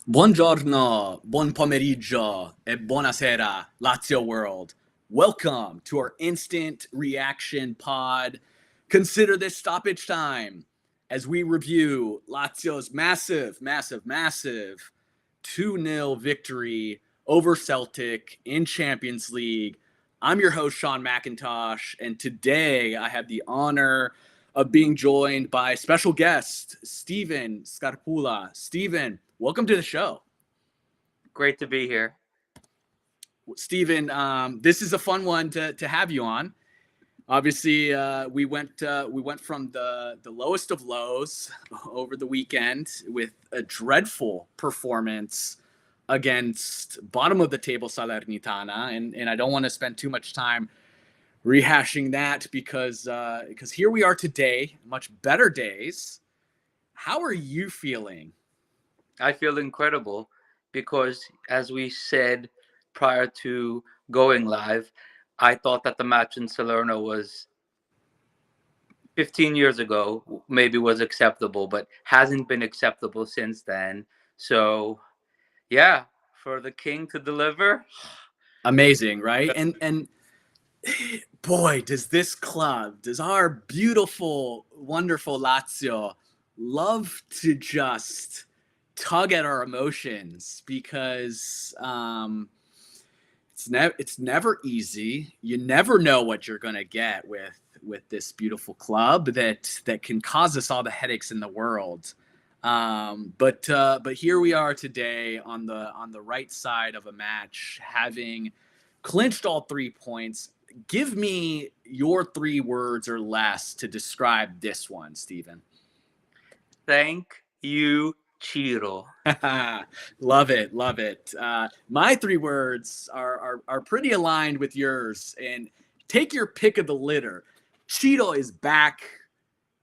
Buongiorno, buon pomeriggio, e buonasera, Lazio world. Welcome to our instant reaction pod. Consider this stoppage time as we review Lazio's massive 2-0 victory over Celtic in Champions League. I'm your host, Shawn McIntosh, and today I have the honor of being joined by special guest, Stephen Scarpulla. Stephen, welcome to the show. Great to be here. Stephen, this is a fun one to have you on. Obviously, we went from the lowest of lows over the weekend with a dreadful performance against bottom of the table Salernitana, and I don't want to spend too much time rehashing that because here we are today, much better days. How are you feeling? I feel incredible because, as we said prior to going live, I thought that the match in Salerno was 15 years ago, maybe was acceptable, but hasn't been acceptable since then. So, yeah, for the King to deliver. Amazing, right? And boy, does our beautiful, wonderful Lazio love to just tug at our emotions because it's never easy. You never know what you're going to get with this beautiful club that can cause us all the headaches in the world. But here we are today on the right side of a match, having clinched all 3 points. Give me your 3 words or less to describe this one, Stephen. Thank you, Chiro. Love it. My 3 words are pretty aligned with yours, and take your pick of the litter. Ciro is back.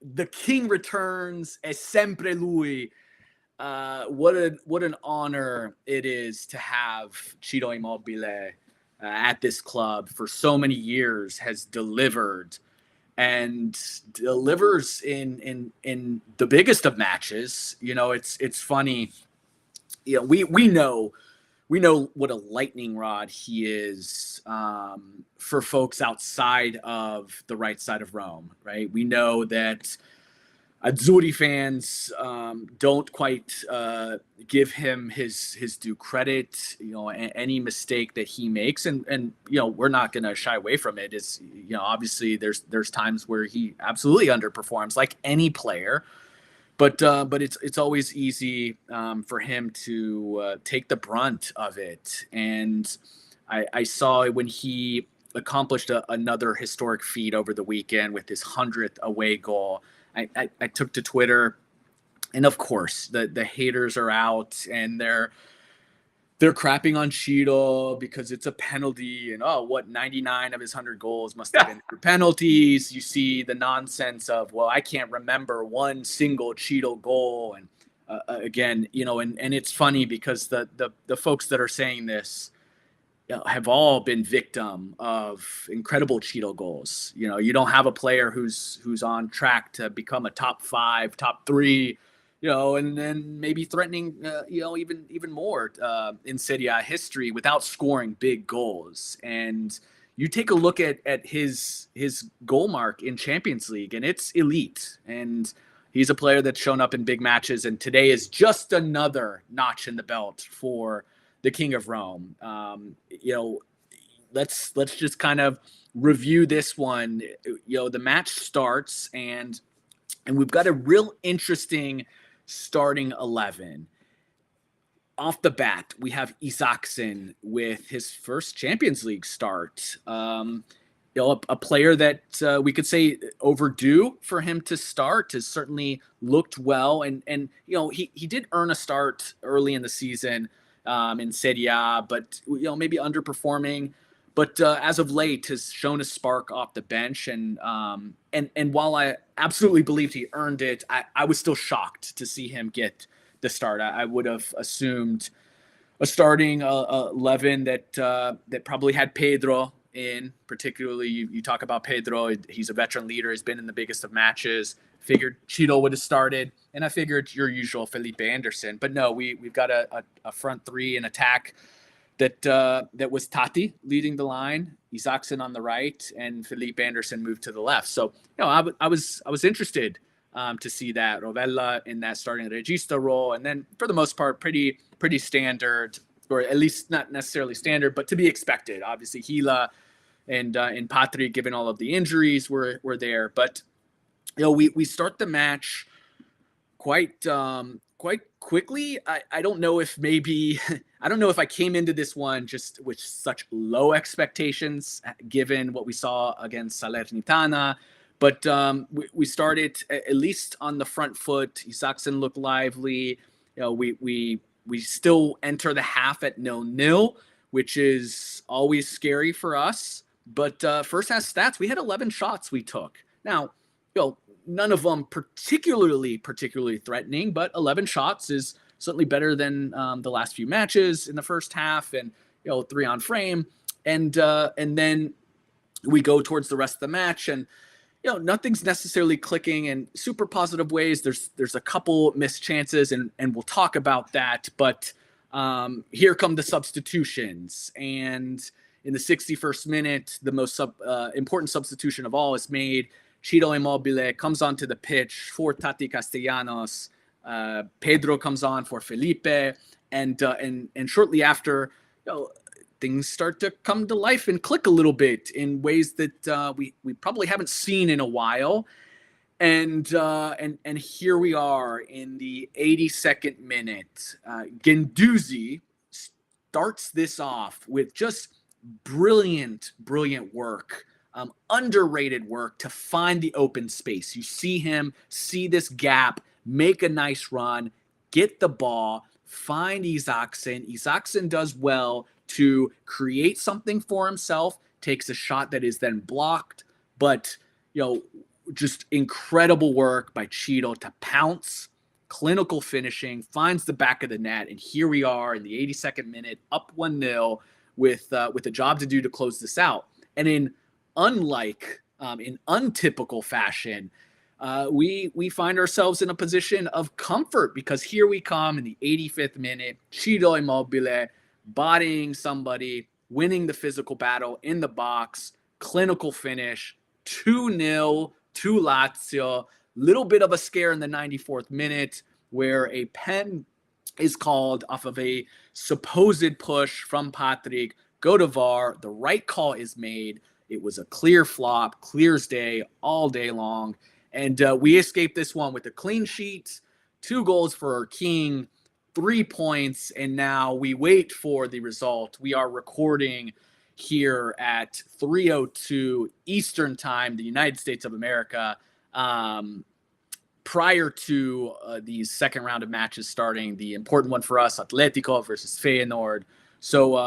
The King returns. È sempre lui. What an honor it is to have Ciro Immobile at this club for so many years. Has delivered and delivers in the biggest of matches. You know, it's funny. You know, we know what a lightning rod he is for folks outside of the right side of Rome, right? We know that Azzurri fans don't quite give him his due credit. You know, any mistake that he makes, and you know, we're not going to shy away from it. Is, you know, obviously there's times where he absolutely underperforms, like any player. But it's always easy for him to take the brunt of it. And I saw when he accomplished another historic feat over the weekend with his 100th away goal. I took to Twitter, and of course the haters are out, and they're crapping on Cheeto because it's a penalty, and 99 of his 100 goals must have been for penalties. You see the nonsense of, well, I can't remember one single Cheeto goal, and again, you know, and it's funny because the folks that are saying this, you know, have all been victim of incredible Cheeto goals. You know, you don't have a player who's on track to become a top 5, top 3, you know, and then maybe threatening, you know, even more in Serie A history without scoring big goals. And you take a look at his goal mark in Champions League, and it's elite. And he's a player that's shown up in big matches, and today is just another notch in the belt for the King of Rome. You know, let's just kind of review this one. You know, the match starts, and we've got a real interesting starting 11. Off the bat, we have Isaacson with his first Champions League start. You know, a player that we could say overdue for him to start, has certainly looked well, and you know, he did earn a start early in the season in Serie A, but you know, maybe underperforming. But as of late, has shown a spark off the bench, and while I absolutely believed he earned it, I was still shocked to see him get the start. I would have assumed a starting 11 that probably had Pedro in. Particularly, you talk about Pedro. He's a veteran leader. He's been in the biggest of matches. Figured Cheeto would have started, and I figured your usual Felipe Anderson. But no, we've got a front three in attack that was Tati leading the line, Isaacson on the right, and Felipe Anderson moved to the left. So I was interested to see that Rovella in that starting regista role, and then for the most part, pretty standard, or at least not necessarily standard, but to be expected. Obviously, Gila and Patri, given all of the injuries, were there, but we start the match quite quickly. I don't know if I came into this one just with such low expectations given what we saw against Salernitana, but we started at least on the front foot. Isaacson looked lively. We still enter the half at 0-0, which is always scary for us. But first half stats, we had 11 shots we took. Now, none of them particularly threatening, but 11 shots is certainly better than the last few matches in the first half, and 3 on frame, and then we go towards the rest of the match, and nothing's necessarily clicking in super positive ways. There's a couple missed chances, and we'll talk about that, but here come the substitutions, and in the 61st minute, the most important substitution of all is made. Ciro Immobile comes onto the pitch for Tati Castellanos. Pedro comes on for Felipe, and shortly after, things start to come to life and click a little bit in ways that we probably haven't seen in a while. And here we are in the 82nd minute. Guendouzi starts this off with just brilliant work. Underrated work to find the open space. You see him, see this gap, make a nice run, get the ball, find Isaacson. Isaacson does well to create something for himself, takes a shot that is then blocked, but just incredible work by Cheeto to pounce, clinical finishing, finds the back of the net, and here we are in the 82nd minute, up 1-0 with a job to do to close this out. And in untypical fashion, we find ourselves in a position of comfort, because here we come in the 85th minute, Ciro Immobile bodying somebody, winning the physical battle in the box, clinical finish, 2-0 to Lazio. Little bit of a scare in the 94th minute where a pen is called off of a supposed push from Patrick. Go to VAR. The right call is made. It was a clear flop, clear as day, all day long. And we escaped this one with a clean sheet, 2 goals for our king, 3 points, and now we wait for the result. We are recording here at 3:02 Eastern Time, the United States of America, prior to these second round of matches starting. The important one for us, Atletico versus Feyenoord. So,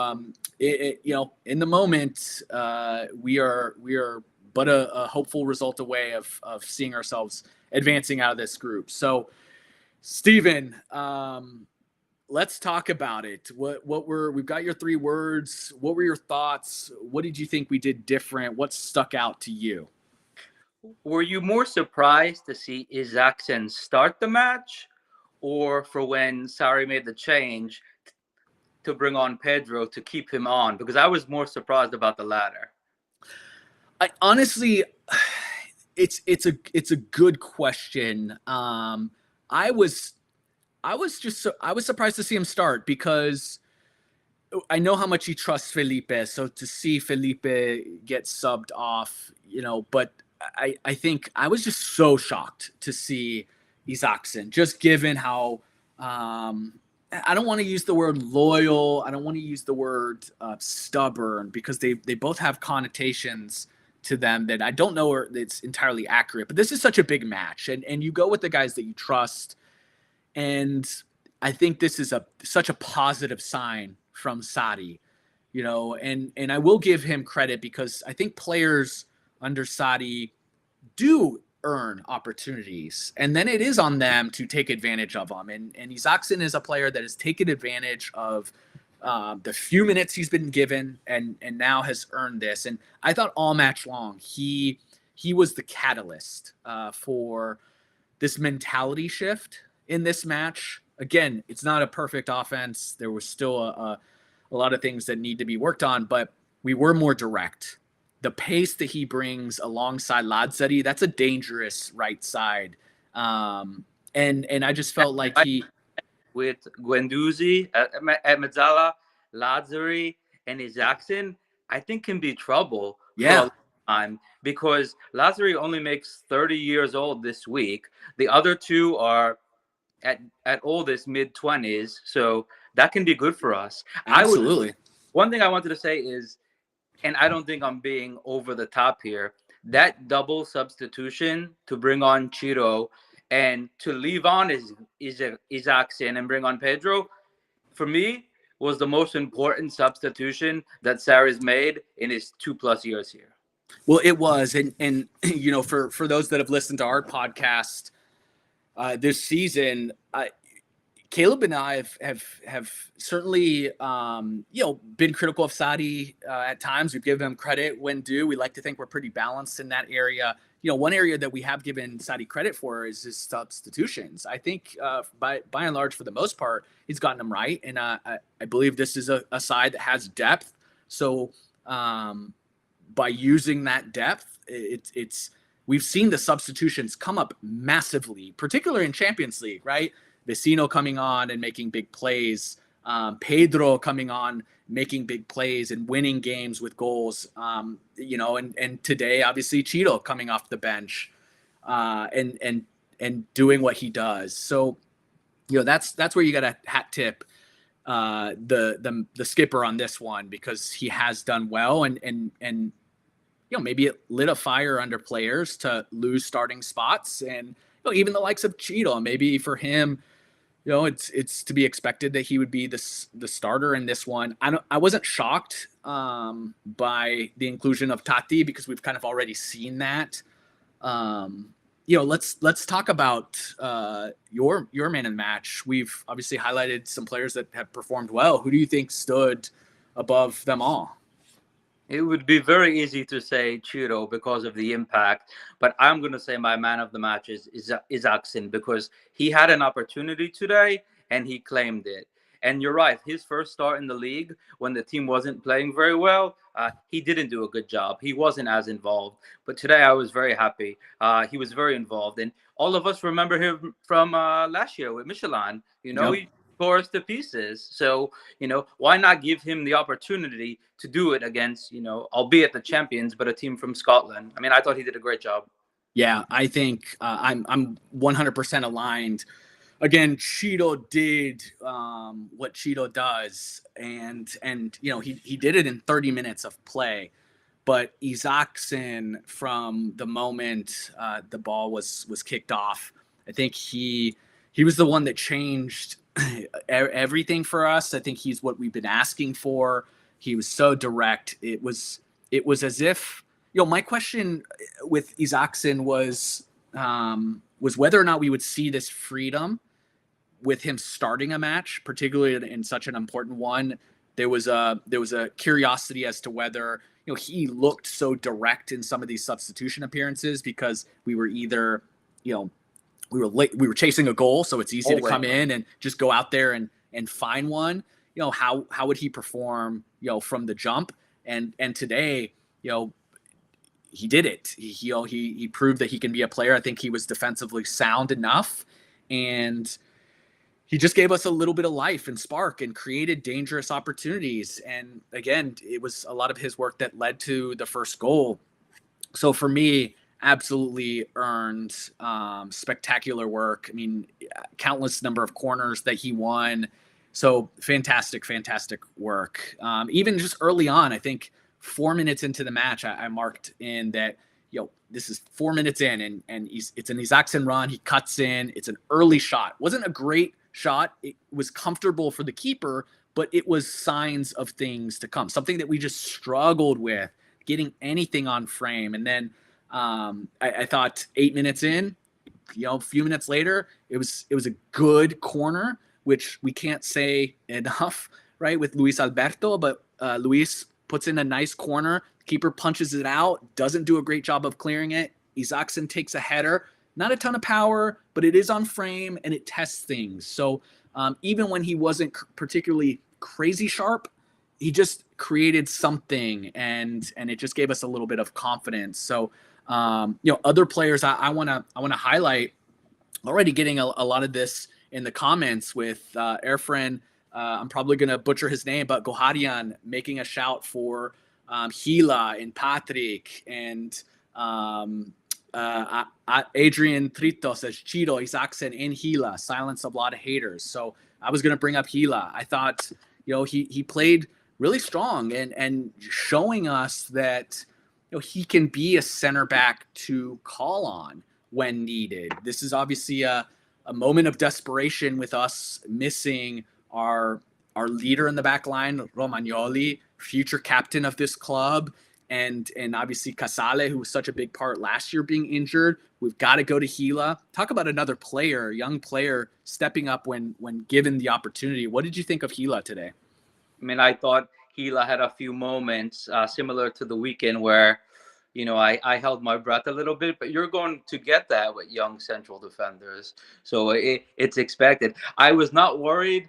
in the moment, we are but a hopeful result away of seeing ourselves advancing out of this group. So, Stephen, let's talk about it. We've got your 3 words. What were your thoughts? What did you think we did different? What stuck out to you? Were you more surprised to see Isaacson start the match, or for when Sarri made the change to bring on Pedro to keep him on? Because I was more surprised about the latter. I honestly, it's a good question. I was surprised to see him start, because I know how much he trusts Felipe. So to see Felipe get subbed off, but I think I was just so shocked to see Isaacson, just given how I don't want to use the word loyal. I don't want to use the word stubborn, because they both have connotations to them that I don't know it's entirely accurate. But this is such a big match, and you go with the guys that you trust. And I think this is such a positive sign from Sarri, and I will give him credit, because I think players under Sarri do earn opportunities, and then it is on them to take advantage of them. And Isaacson is a player that has taken advantage of the few minutes he's been given, and now has earned this. And I thought all match long he was the catalyst for this mentality shift in this match. Again, it's not a perfect offense. There was still a lot of things that need to be worked on, but we were more direct. The pace that he brings alongside Lazio, that's a dangerous right side. And I just felt like he with Guendouzi at Mezzala, Lazzari, and Isaacson, I think can be trouble for a long time because Lazzari only makes 30 years old this week. The other two are at oldest mid-20s, so that can be good for us. Absolutely. One thing I wanted to say is, and I don't think I'm being over the top here, that double substitution to bring on Chiro and to leave on Isaacson and bring on Pedro, for me, was the most important substitution that Sarri's made in his 2+ years here. Well, it was, and you know, for those that have listened to our podcast this season, Caleb and I have certainly been critical of Sadi at times. We've given him credit when due. We like to think we're pretty balanced in that area. You know, one area that we have given Sadi credit for is his substitutions. I think by and large, for the most part, he's gotten them right, and I believe this is a side that has depth. So by using that depth, it's we've seen the substitutions come up massively, particularly in Champions League, right? Vecino coming on and making big plays, Pedro coming on, making big plays and winning games with goals, and today, obviously, Cheeto coming off the bench and doing what he does. So, you know, that's where you got to hat tip the skipper on this one, because he has done well and you know, maybe it lit a fire under players to lose starting spots, and you know, even the likes of Cheeto, maybe for him, you know, it's to be expected that he would be the starter in this one. I wasn't shocked by the inclusion of Tati, because we've kind of already seen that. You know, let's talk about your man in the match. We've obviously highlighted some players that have performed well. Who do you think stood above them all? It would be very easy to say Chiro because of the impact, but I'm going to say my man of the match is Isaacson, because he had an opportunity today and he claimed it. And you're right, his first start in the league when the team wasn't playing very well, he didn't do a good job. He wasn't as involved. But today I was very happy. He was very involved. And all of us remember him from last year with Michelin. You know, Yep. he tore us to pieces. So, you know, why not give him the opportunity to do it against, you know, albeit the champions, but a team from Scotland? I mean, I thought he did a great job. Yeah, I think I'm 100% aligned. Again, Cheeto did what Cheeto does, and you know, he did it in 30 minutes of play. But Isaacson, from the moment the ball was kicked off, I think he was the one that changed everything for us. I think he's what we've been asking for. He was so direct. It was as if, you know, my question with Isaacson was whether or not we would see this freedom with him starting a match, particularly in such an important one. There was a curiosity as to whether, you know, he looked so direct in some of these substitution appearances, because we were either, you know, we were chasing a goal, so it's easy to come in and just go out there and find one. You know, how would he perform, you know, from the jump? And today, you know, he did it. He proved that he can be a player. I think he was defensively sound enough, and he just gave us a little bit of life and spark and created dangerous opportunities. And again, it was a lot of his work that led to the first goal. So for me, absolutely earned, spectacular work. I mean, countless number of corners that he won. So fantastic work. Even just early on, I think 4 minutes into the match, I marked in that, you know, this is 4 minutes in, and it's an Isaacson run. He cuts in. It's an early shot. Wasn't a great shot. It was comfortable for the keeper, but it was signs of things to come. Something that we just struggled with, getting anything on frame. And then I thought 8 minutes in, you know, a few minutes later, it was a good corner, which we can't say enough right, with Luis Alberto, but Luis puts in a nice corner. Keeper punches it out, doesn't do a great job of clearing it. Isaacson takes a header, not a ton of power, but it is on frame and it tests things. So even when he wasn't particularly crazy sharp, he just created something, and it just gave us a little bit of confidence. So other players I want to highlight, already getting a lot of this in the comments with Erfren. I'm probably going to butcher his name, but Goharian making a shout for Gila and Patrick, and Adrian Trito says Chiro, Isaacson, and Gila. Silence of a lot of haters. So I was going to bring up Gila. I thought, he played really strong and showing us that he can be a center back to call on when needed. This is obviously a moment of desperation with us missing our leader in the back line, Romagnoli, future captain of this club, and obviously Casale, who was such a big part last year, being injured. We've got to go to Gila. Talk about another player, young player, stepping up when given the opportunity. What did you think of Gila today? I mean, I thought Gila had a few moments similar to the weekend where, I held my breath a little bit, but you're going to get that with young central defenders. So it's expected. I was not worried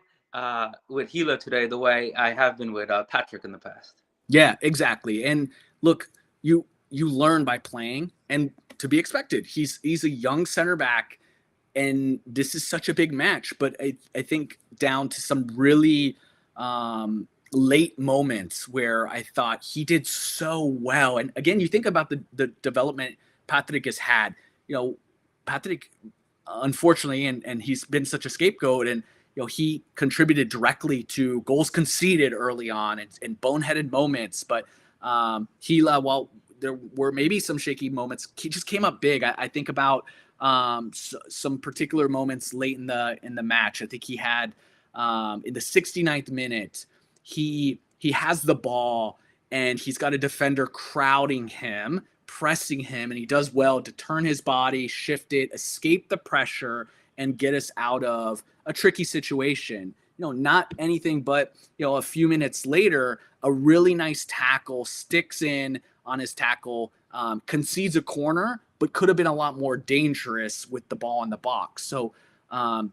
with Gila today the way I have been with Patrick in the past. Yeah, exactly. And look, you learn by playing, and to be expected. He's a young center back, and this is such a big match. But I think down to some really late moments where I thought he did so well. And again, you think about the development Patrick has had. Patrick, unfortunately, and he's been such a scapegoat, and he contributed directly to goals conceded early on and boneheaded moments. But Gila, while there were maybe some shaky moments, he just came up big. I think about some particular moments late in the match. I think he had in the 69th minute, he has the ball and he's got a defender crowding him, pressing him, and he does well to turn his body, shift it, escape the pressure, and get us out of a tricky situation. Not anything but, a few minutes later, a really nice tackle, sticks in on his tackle, concedes a corner, but could have been a lot more dangerous with the ball in the box. So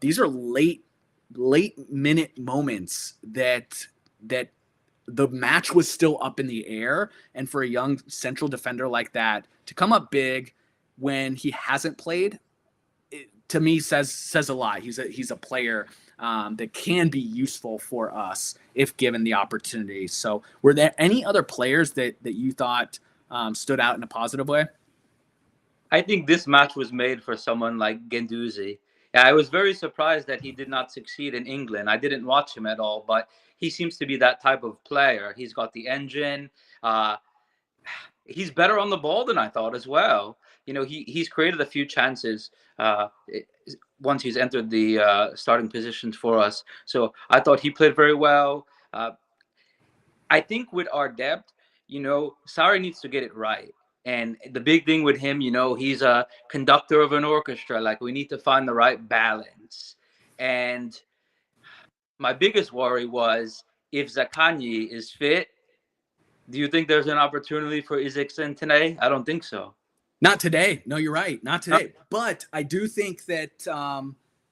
these are late minute moments that the match was still up in the air. And for a young central defender like that to come up big when he hasn't played, to me says a lot. He's a player that can be useful for us if given the opportunity. So were there any other players that you thought stood out in a positive way? I think this match was made for someone like Guendouzi. Yeah, I was very surprised that he did not succeed in England. I didn't watch him at all, but he seems to be that type of player. He's got the engine. He's better on the ball than I thought as well. He's created a few chances once he's entered the starting positions for us. So I thought he played very well. I think with our depth, Sarri needs to get it right. And the big thing with him, he's a conductor of an orchestra. Like, we need to find the right balance. And my biggest worry was, if Zaccagni is fit, do you think there's an opportunity for Isaacson today? I don't think so. Not today. No, you're right. Not today. But I do think that,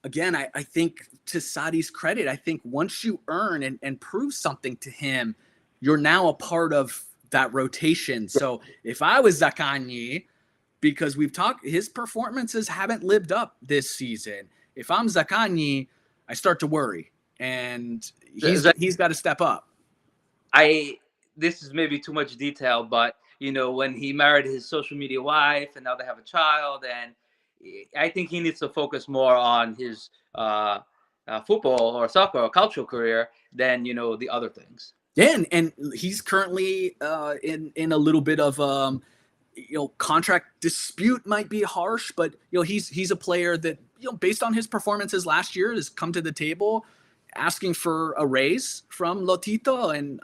again, I think to Sarri's credit, I think once you earn and prove something to him, you're now a part of that rotation. So if I was Zaccagni, because we've talked, his performances haven't lived up this season. If I'm Zaccagni, I start to worry, and he's got to step up. This is maybe too much detail, but when he married his social media wife and now they have a child, and I think he needs to focus more on his football or soccer or cultural career than the other things. Yeah, and he's currently in a little bit of contract dispute, might be harsh, but he's a player that based on his performances last year has come to the table asking for a raise from Lotito, and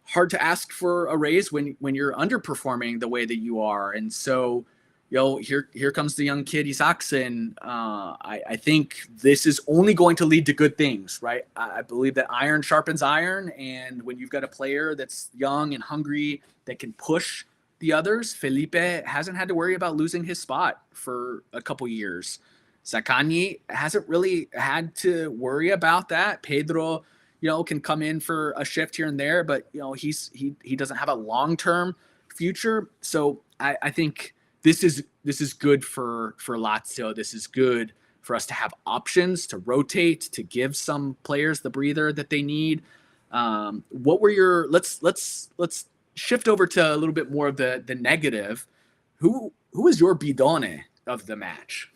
hard to ask for a raise when you're underperforming the way that you are. And so Here comes the young kid Isaacson. I think this is only going to lead to good things, right? I believe that iron sharpens iron, and when you've got a player that's young and hungry that can push the others, Felipe hasn't had to worry about losing his spot for a couple years. Zaccagni hasn't really had to worry about that. Pedro, can come in for a shift here and there, but he doesn't have a long-term future. So I think this is good for Lazio. This is good for us to have options to rotate, to give some players the breather that they need. What were your let's shift over to a little bit more of the negative. Who is your bidone of the match?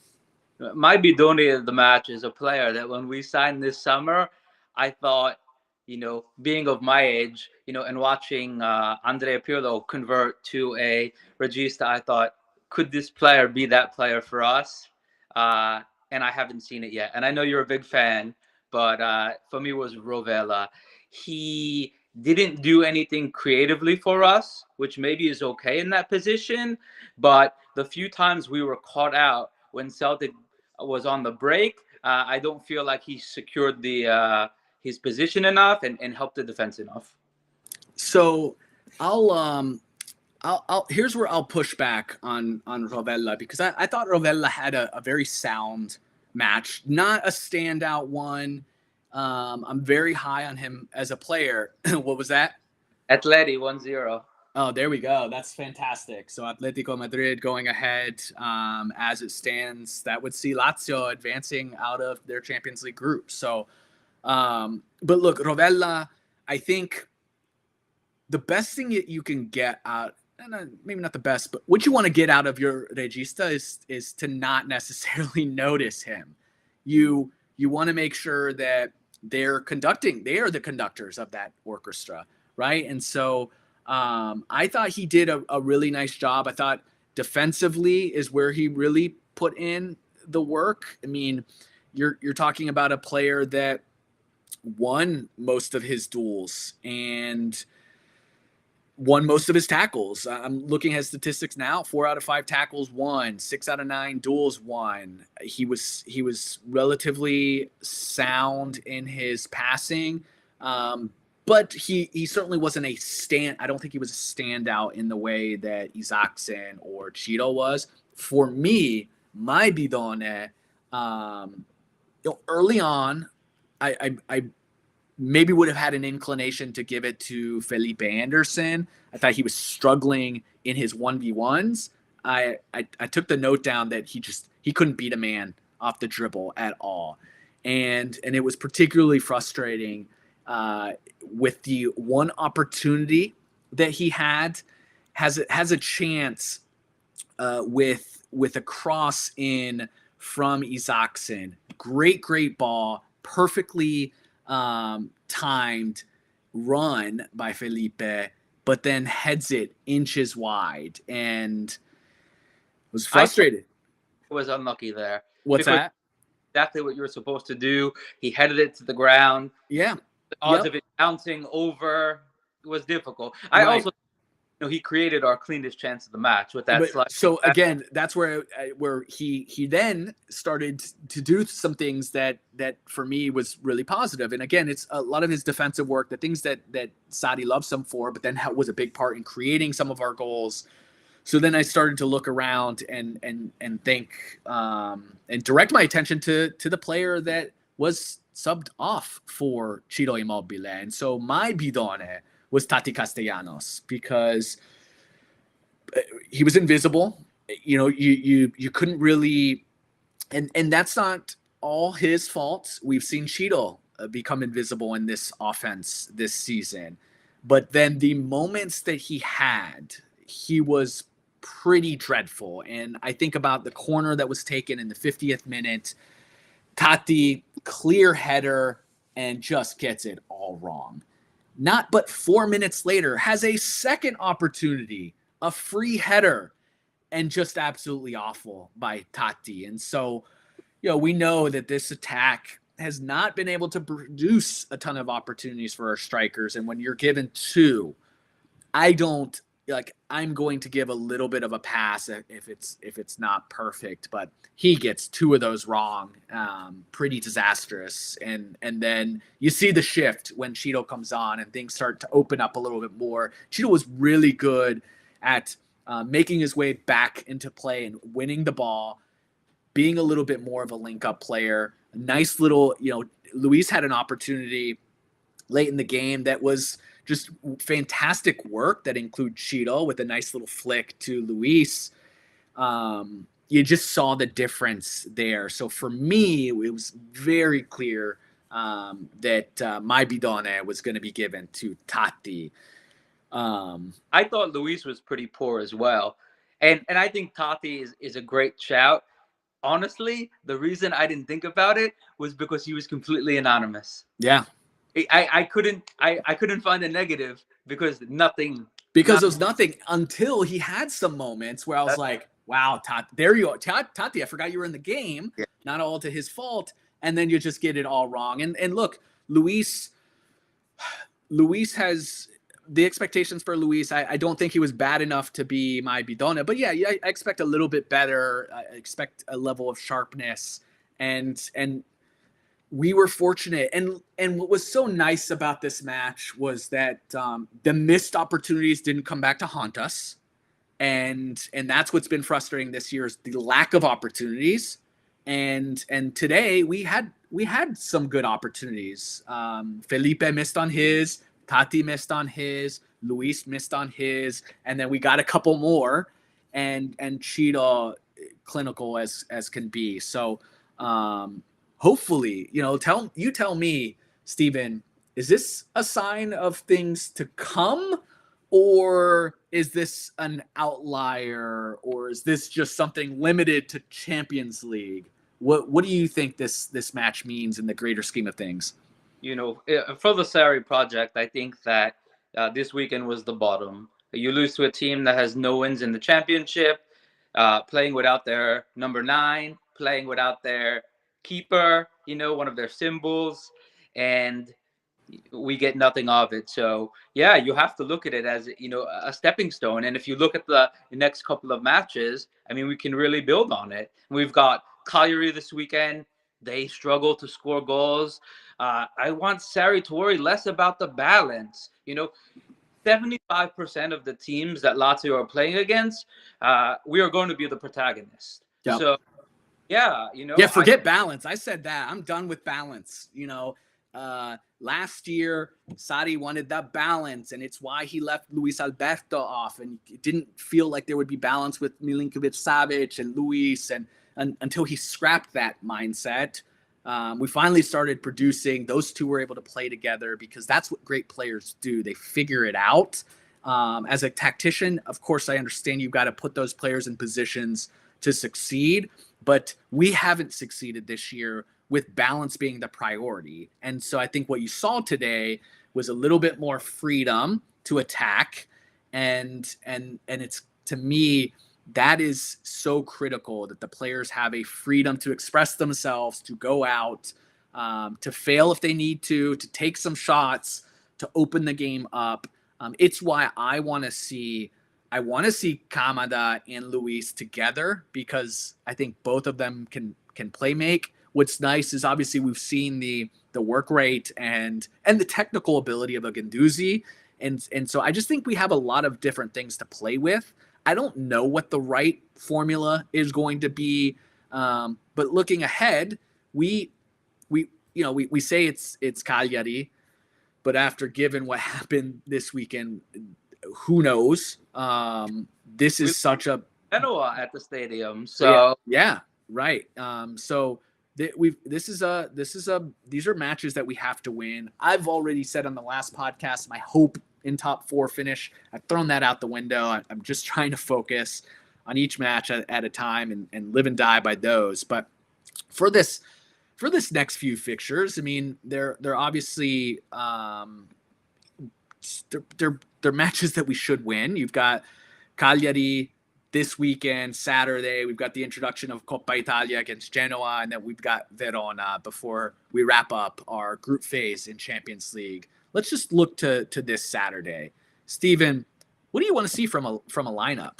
My bidoni of the match is a player that when we signed this summer, I thought, being of my age, and watching Andrea Pirlo convert to a regista, I thought, could this player be that player for us? And I haven't seen it yet. And I know you're a big fan, but for me it was Rovella. He didn't do anything creatively for us, which maybe is okay in that position. But the few times we were caught out when Celtic was on the break, I don't feel like he secured the his position enough and helped the defense enough. So I'll here's where I'll push back on Rovella, because I thought Rovella had a very sound match, not a standout one. I'm very high on him as a player. What was that? Atleti 1-0. Oh, there we go. That's fantastic. So Atletico Madrid going ahead as it stands. That would see Lazio advancing out of their Champions League group. So, but look, Rovella, I think the best thing that you can get out, maybe not the best, but what you want to get out of your regista is to not necessarily notice him. You want to make sure that they are the conductors of that orchestra, right? And so I thought he did a really nice job. I thought defensively is where he really put in the work. I mean, you're talking about a player that won most of his duels and won most of his tackles. I'm looking at statistics now. 4 out of 5 tackles won. 6 out of 9 duels won. He was relatively sound in his passing, but he certainly wasn't a stand. I don't think he was a standout in the way that Isaacson or Cheeto was. For me, my bidone, early on, I maybe would have had an inclination to give it to Felipe Anderson. I thought he was struggling in his 1v1s. I took the note down that he couldn't beat a man off the dribble at all. And it was particularly frustrating with the one opportunity that he has a chance with a cross in from Isaacson. Great ball, perfectly timed run by Felipe, but then heads it inches wide and was frustrated. I was unlucky there. What's that? Exactly what you were supposed to do. He headed it to the ground. Yeah. The odds of it bouncing over was difficult. I also, he created our cleanest chance of the match with that slide. So again, that's where he then started to do some things that for me was really positive. And again, it's a lot of his defensive work, the things that Sadi loves him for, but then was a big part in creating some of our goals. So then I started to look around and think and direct my attention to the player that was subbed off for Ciro Immobile. And so my bidone was Tati Castellanos, because he was invisible. You couldn't really, and that's not all his fault. We've seen Cheeto become invisible in this offense this season, but then the moments that he had, he was pretty dreadful. And I think about the corner that was taken in the 50th minute. Tati, clear header, and just gets it all wrong. Not but 4 minutes later, has a second opportunity, a free header, and just absolutely awful by Tati. And so, we know that this attack has not been able to produce a ton of opportunities for our strikers. And when you're given 2, I don't like I'm going to give a little bit of a pass if it's not perfect, but he gets two of those wrong, pretty disastrous. And then you see the shift when Cheeto comes on and things start to open up a little bit more. Cheeto was really good at making his way back into play and winning the ball, being a little bit more of a link-up player. A nice little, Luis had an opportunity late in the game that was just fantastic work that includes Cheeto with a nice little flick to Luis. You just saw the difference there. So for me, it was very clear that my bidone was going to be given to Tati. I thought Luis was pretty poor as well. And I think Tati is a great shout. Honestly, the reason I didn't think about it was because he was completely anonymous. Yeah. I couldn't find a negative because nothing. Because it was nothing until he had some moments where I was like, wow, Tati, there you are. Tati, I forgot you were in the game. Yeah. Not all to his fault. And then you just get it all wrong. And look, Luis has the expectations for Luis. I don't think he was bad enough to be my bidone. But yeah, I expect a little bit better. I expect a level of sharpness. And we were fortunate, and what was so nice about this match was that the missed opportunities didn't come back to haunt us, and that's what's been frustrating this year is the lack of opportunities. And today we had some good opportunities. Felipe missed on his, Tati missed on his, Luis missed on his, and then we got a couple more, and Cheetah clinical as can be. So. Hopefully, tell me, Stephen, is this a sign of things to come, or is this an outlier, or is this just something limited to Champions League? What do you think this match means in the greater scheme of things? For the Sarri project, I think that this weekend was the bottom. You lose to a team that has no wins in the championship, playing without their number 9, playing without their keeper, one of their symbols, and we get nothing of it. So yeah, you have to look at it as a stepping stone. And if you look at the next couple of matches, I mean, we can really build on it. We've got Cagliari this weekend. They struggle to score goals. I want Sarri to worry less about the balance. 75% of the teams that Lazio are playing against, we are going to be the protagonist. Yep. So yeah, forget balance. I said that. I'm done with balance. Last year, Sarri wanted that balance, and it's why he left Luis Alberto off, and it didn't feel like there would be balance with Milinkovic-Savic and Luis, and until he scrapped that mindset. We finally started producing. Those two were able to play together because that's what great players do. They figure it out. As a tactician, of course, I understand you've got to put those players in positions to succeed, but we haven't succeeded this year with balance being the priority. And so I think what you saw today was a little bit more freedom to attack. And it's, to me, that is so critical that the players have a freedom to express themselves, to go out, to fail if they need to take some shots, to open the game up. It's why I want to see Kamada and Luis together, because I think both of them can play make. What's nice is obviously we've seen the work rate and the technical ability of a Guendouzi. And so I just think we have a lot of different things to play with. I don't know what the right formula is going to be, but looking ahead, we say it's Cagliari, but after given what happened this weekend, who knows? This is such a Genoa at the stadium, so yeah, right. So these are matches that we have to win. I've already said on the last podcast my hope in top 4 finish. I've thrown that out the window. I'm just trying to focus on each match at a time and live and die by those. But for this next few fixtures, I mean, they're obviously they're matches that we should win. You've got Cagliari this weekend, Saturday. We've got the introduction of Coppa Italia against Genoa, and then we've got Verona before we wrap up our group phase in Champions League. Let's just look to this Saturday. Stephen, What do you want to see from a lineup?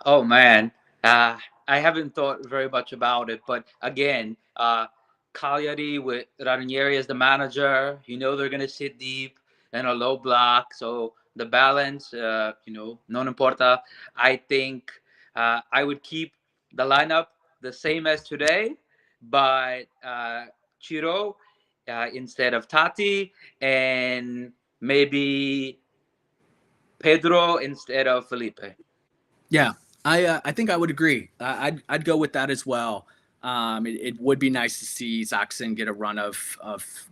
Oh man, I haven't thought very much about it, but again, Cagliari with Ranieri as the manager, they're gonna sit deep and a low block, so the balance, non importa. I think I would keep the lineup the same as today, but Ciro instead of Tati, and maybe Pedro instead of Felipe. Yeah, I think I would agree. I'd go with that as well. It would be nice to see Zaxen get a run of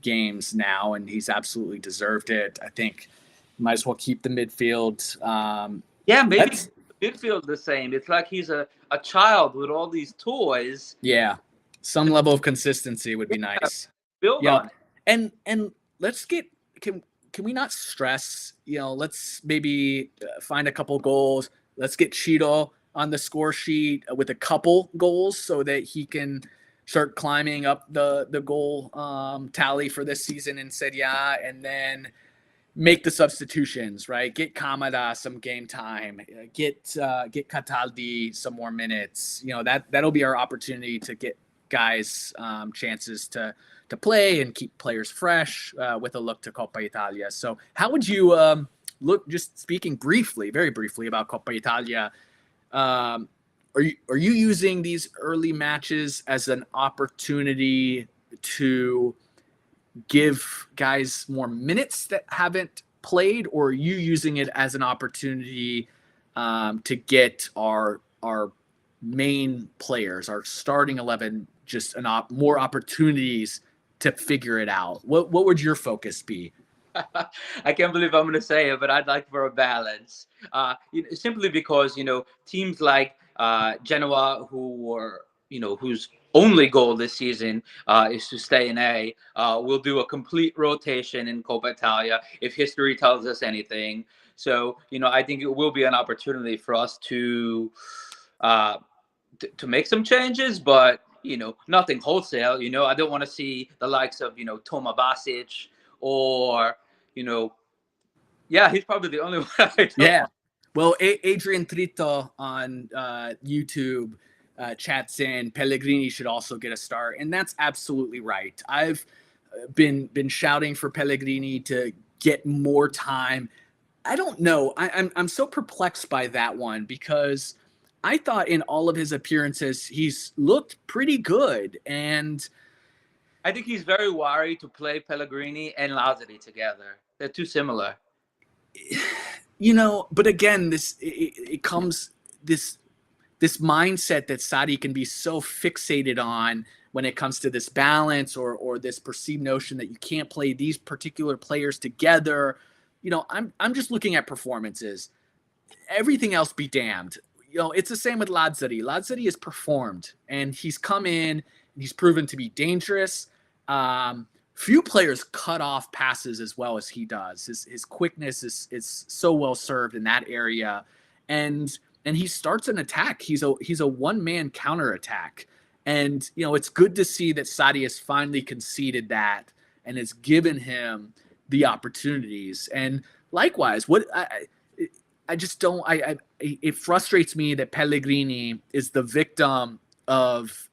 games now, and he's absolutely deserved it. I think you might as well keep the midfield. Yeah, maybe midfield the same. It's like he's a child with all these toys. Yeah, some level of consistency would be nice. Build Yep. on it. And let's get can we not stress? Let's maybe find a couple goals. Let's get Cheeto on the score sheet with a couple goals so that he can start climbing up the goal tally for this season in Serie A, and then make the substitutions, right? Get Kamada some game time, get Cataldi some more minutes. That'll be our opportunity to get guys chances to play and keep players fresh with a look to Coppa Italia. So how would you look, just speaking briefly, very briefly about Coppa Italia, are you using these early matches as an opportunity to give guys more minutes that haven't played, or are you using it as an opportunity to get our main players, our starting 11, just more opportunities to figure it out? What would your focus be? I can't believe I'm going to say it, but I'd like for a balance. Simply because teams like Genoa, whose only goal this season is to stay in A, will do a complete rotation in Coppa Italia if history tells us anything. So I think it will be an opportunity for us to make some changes, but nothing wholesale. I don't want to see the likes of Toma Basic or yeah, he's probably the only one I don't. Yeah. Well, Adrian Trito on YouTube chats in, Pellegrini should also get a start, and that's absolutely right. I've been shouting for Pellegrini to get more time. I don't know. I'm so perplexed by that one, because I thought in all of his appearances he's looked pretty good, and I think he's very wary to play Pellegrini and Lazio together. They're too similar. But again, it comes this mindset that Sarri can be so fixated on when it comes to this balance or this perceived notion that you can't play these particular players together. I'm just looking at performances. Everything else be damned. It's the same with Lazzari. Lazzari has performed, and he's come in and he's proven to be dangerous. Few players cut off passes as well as he does. His quickness is so well served in that area, and he starts an attack. He's a one-man counterattack, and it's good to see that Sarri has finally conceded that and has given him the opportunities. And likewise, I just don't. It frustrates me that Pellegrini is the victim of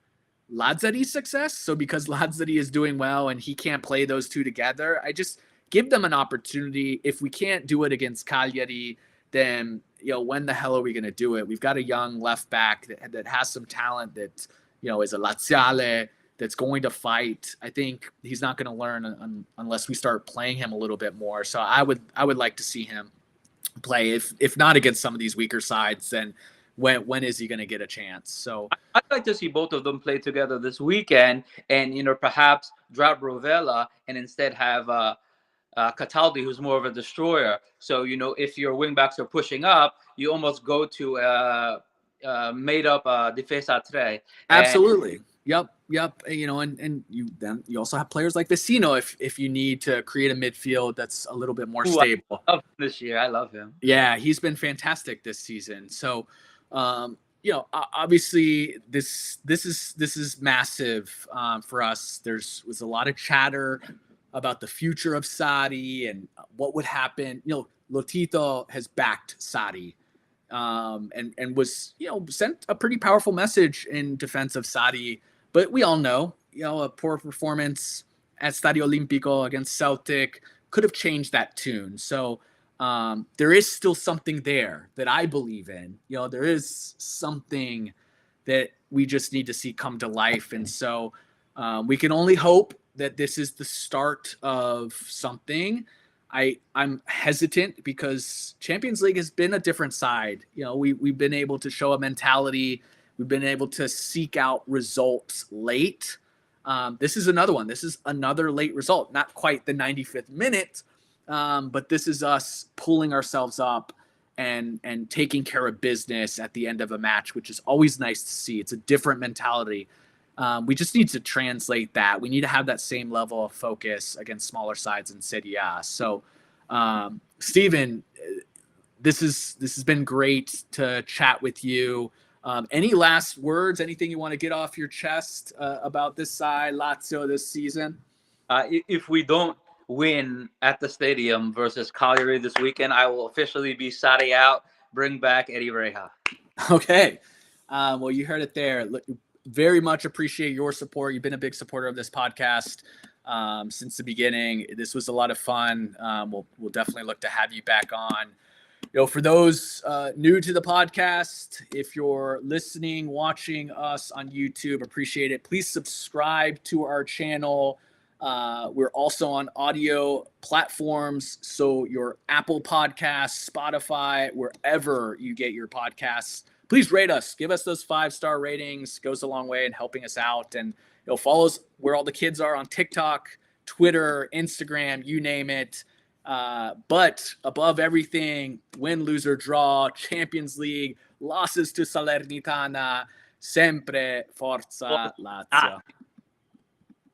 Lazzari's success. So because Lazzari is doing well and he can't play those two together, I just give them an opportunity. If we can't do it against Cagliari, then when the hell are we going to do it? We've got a young left back that has some talent, that is a Laziale, that's going to fight. I think he's not going to learn unless we start playing him a little bit more. So I would like to see him play, if not against some of these weaker sides, then when is he going to get a chance? So I'd like to see both of them play together this weekend, and perhaps drop Rovella and instead have Cataldi, who's more of a destroyer. So if your wingbacks are pushing up, you almost go to made up difesa tre. Absolutely. Yep. And you also have players like Vecino if you need to create a midfield that's a little bit more stable. I love him this year. I love him. Yeah, he's been fantastic this season. So, obviously this is massive for us. Was a lot of chatter about the future of Sarri and what would happen. Lotito has backed Sarri, and was, sent a pretty powerful message in defense of Sarri. But we all know, a poor performance at Stadio Olimpico against Celtic could have changed that tune. So there is still something there that I believe in. There is something that we just need to see come to life. And so we can only hope that this is the start of something. I'm hesitant because Champions League has been a different side. We've been able to show a mentality. We've been able to seek out results late. This is another one. This is another late result. Not quite the 95th minute, but this is us pulling ourselves up and taking care of business at the end of a match, which is always nice to see. It's a different mentality. We just need to translate that. We need to have that same level of focus against smaller sides in Serie A. So, Stephen, this has been great to chat with you. Any last words? Anything you want to get off your chest about this side, Lazio, this season? If we don't win at the stadium versus Cagliari this weekend, I will officially be Sarri out. Bring back Eddie Reja. Okay. Well, you heard it there. Very much appreciate your support. You've been a big supporter of this podcast since the beginning. This was a lot of fun. We'll definitely look to have you back on. For those new to the podcast, if you're listening, watching us on YouTube, appreciate it. Please subscribe to our channel. We're also on audio platforms, so your Apple Podcasts, Spotify, wherever you get your podcasts. Please rate us. Give us those 5-star ratings. Goes a long way in helping us out. And follow us where all the kids are on TikTok, Twitter, Instagram, you name it. But above everything, win, lose, or draw, Champions League, losses to Salernitana, sempre forza Lazio.